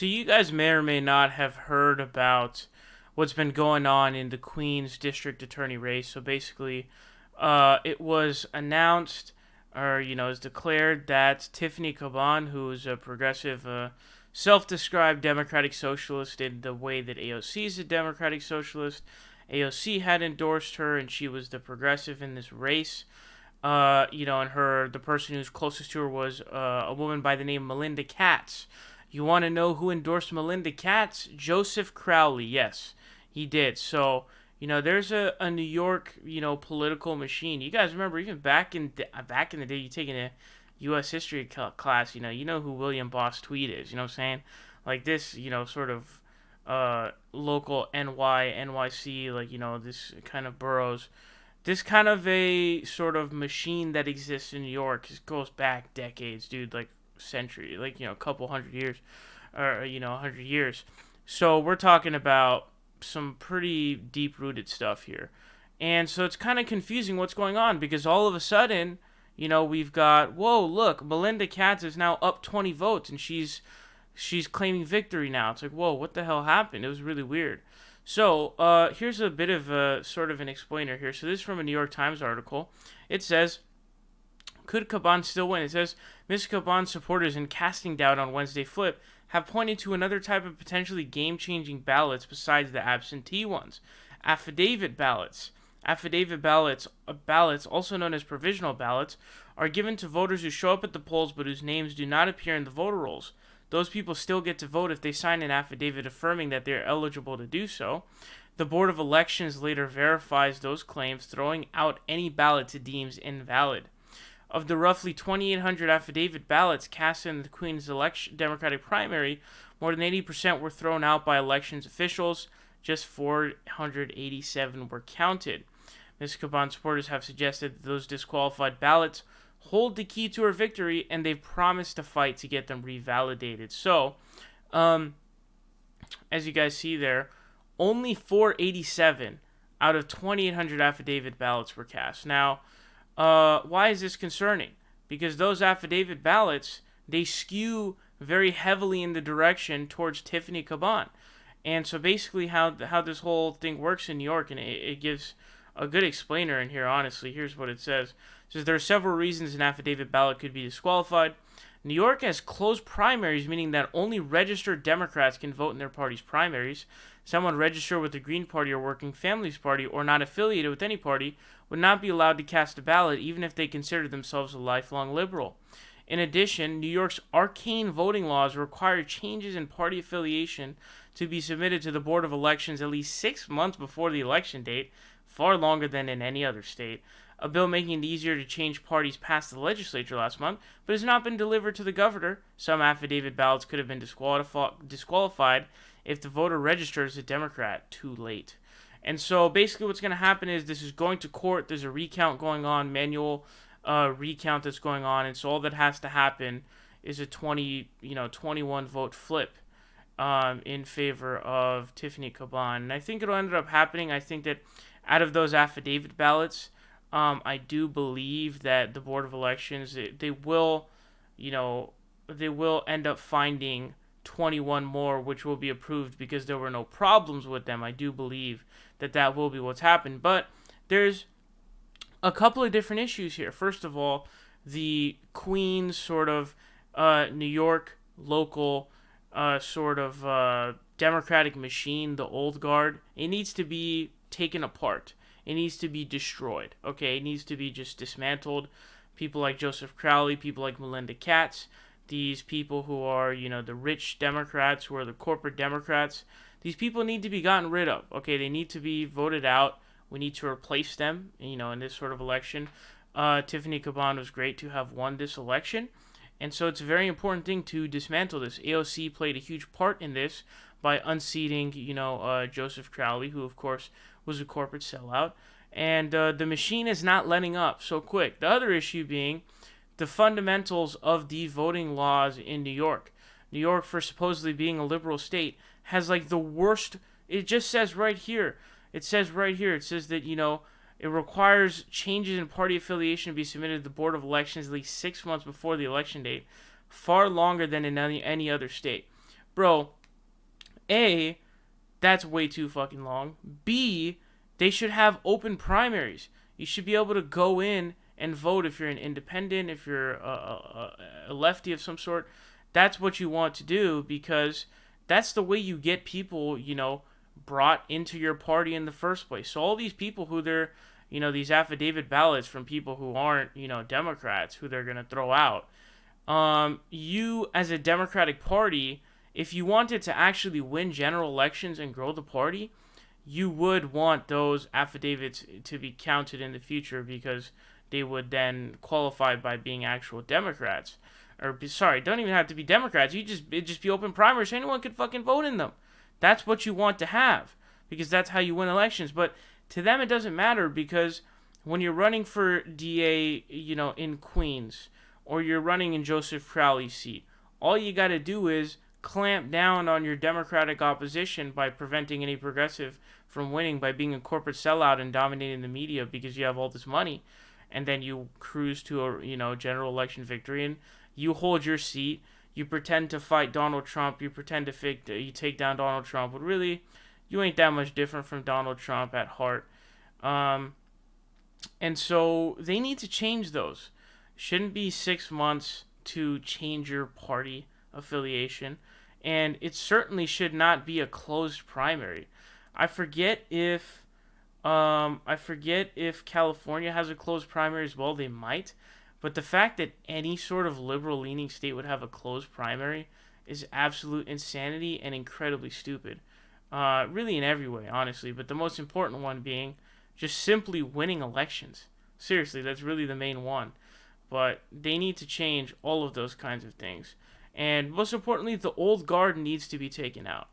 So you guys may or may not have heard about what's been going on in the Queens District Attorney race. So basically, it was announced, or is declared that Tiffany Caban, who is a progressive, self-described Democratic Socialist in the way that AOC is a Democratic Socialist, AOC had endorsed her, and she was the progressive in this race. And the person who's closest to her was a woman by the name Melinda Katz. You want to know who endorsed Melinda Katz? Joseph Crowley. Yes, he did. So, there's a New York, political machine. You guys remember even back in the day, you taking a U.S. history class. You know who William Boss Tweed is. You know what I'm saying? Like this, sort of local NYC, like this kind of boroughs. This kind of a sort of machine that exists in New York goes back decades, dude, like century, like a couple hundred years, or 100 years. So we're talking about some pretty deep rooted stuff here, and so it's kind of confusing what's going on because all of a sudden, we've got whoa, look, Melinda Katz is now up 20 votes, and she's claiming victory now. It's like whoa, what the hell happened? It was really weird. So, here's a bit of a sort of an explainer here. So, this is from a New York Times article. It says, could Caban still win? It says, Ms. Caban's supporters in casting doubt on Wednesday flip have pointed to another type of potentially game-changing ballots besides the absentee ones. Affidavit ballots. Affidavit ballots, also known as provisional ballots, are given to voters who show up at the polls but whose names do not appear in the voter rolls. Those people still get to vote if they sign an affidavit affirming that they are eligible to do so. The Board of Elections later verifies those claims, throwing out any ballot it deems invalid. Of the roughly 2,800 affidavit ballots cast in the Queen's Democratic primary, more than 80% were thrown out by elections officials. Just 487 were counted. Ms. Caban's supporters have suggested that those disqualified ballots hold the key to her victory, and they've promised to fight to get them revalidated. So, as you guys see there, only 487 out of 2,800 affidavit ballots were cast. Now, why is this concerning? Because those affidavit ballots, they skew very heavily in the direction towards Tiffany Caban. And so basically how this whole thing works in New York, and it gives a good explainer in here, honestly. Here's what it says. It says there are several reasons an affidavit ballot could be disqualified. New York has closed primaries, meaning that only registered Democrats can vote in their party's primaries. Someone registered with the Green Party or Working Families Party or not affiliated with any party would not be allowed to cast a ballot, even if they considered themselves a lifelong liberal. In addition, New York's arcane voting laws require changes in party affiliation to be submitted to the Board of Elections at least 6 months before the election date, far longer than in any other state. A bill making it easier to change parties passed the legislature last month, but has not been delivered to the governor. Some affidavit ballots could have been disqualified if the voter registers a Democrat too late. And so basically what's going to happen is this is going to court. There's a recount going on, manual recount that's going on, and so all that has to happen is a 21 vote flip in favor of Tiffany Caban. And I think it'll end up happening. I think that out of those affidavit ballots, I do believe that the Board of Elections, they will end up finding 21 more, which will be approved because there were no problems with them. I do believe that will be what's happened. But there's a couple of different issues here. First of all, the Queens sort of New York local sort of Democratic machine, the old guard, it needs to be taken apart. It needs to be destroyed, okay? It needs to be just dismantled. People like Joseph Crowley, people like Melinda Katz, these people who are, the rich Democrats, who are the corporate Democrats, these people need to be gotten rid of, okay? They need to be voted out. We need to replace them, in this sort of election. Tiffany Caban was great to have won this election, and so it's a very important thing to dismantle this. AOC played a huge part in this by unseating, Joseph Crowley, who, of course, was a corporate sellout. And the machine is not letting up so quick. The other issue being the fundamentals of the voting laws in New York. New York, for supposedly being a liberal state, has like the worst. It just says right here. It says that, it requires changes in party affiliation to be submitted to the Board of Elections at least 6 months before the election date, far longer than in any other state. bro, A, that's way too fucking long. B, they should have open primaries. You should be able to go in and vote if you're an independent, if you're a lefty of some sort. That's what you want to do, because that's the way you get people, brought into your party in the first place. So all these people who they're, these affidavit ballots from people who aren't, Democrats, who they're going to throw out. You, as a Democratic Party, if you wanted to actually win general elections and grow the party, you would want those affidavits to be counted in the future, because they would then qualify by being actual Democrats. Or, sorry, don't even have to be Democrats. It'd just be open primaries. Anyone could fucking vote in them. That's what you want to have, because that's how you win elections. But to them, it doesn't matter, because when you're running for DA, in Queens, or you're running in Joseph Crowley's seat, all you got to do is clamp down on your Democratic opposition by preventing any progressive from winning, by being a corporate sellout and dominating the media because you have all this money, and then you cruise to a general election victory, and you hold your seat. You pretend to fight Donald Trump. You pretend to you take down Donald Trump, but really, you ain't that much different from Donald Trump at heart. And so they need to change those. Shouldn't be 6 months to change your party affiliation, and it certainly should not be a closed primary. I forget if California has a closed primary as well. They might, but the fact that any sort of liberal-leaning state would have a closed primary is absolute insanity and incredibly stupid. Really in every way, honestly, but the most important one being just simply winning elections. Seriously, that's really the main one. But they need to change all of those kinds of things. And most importantly, the old guard needs to be taken out.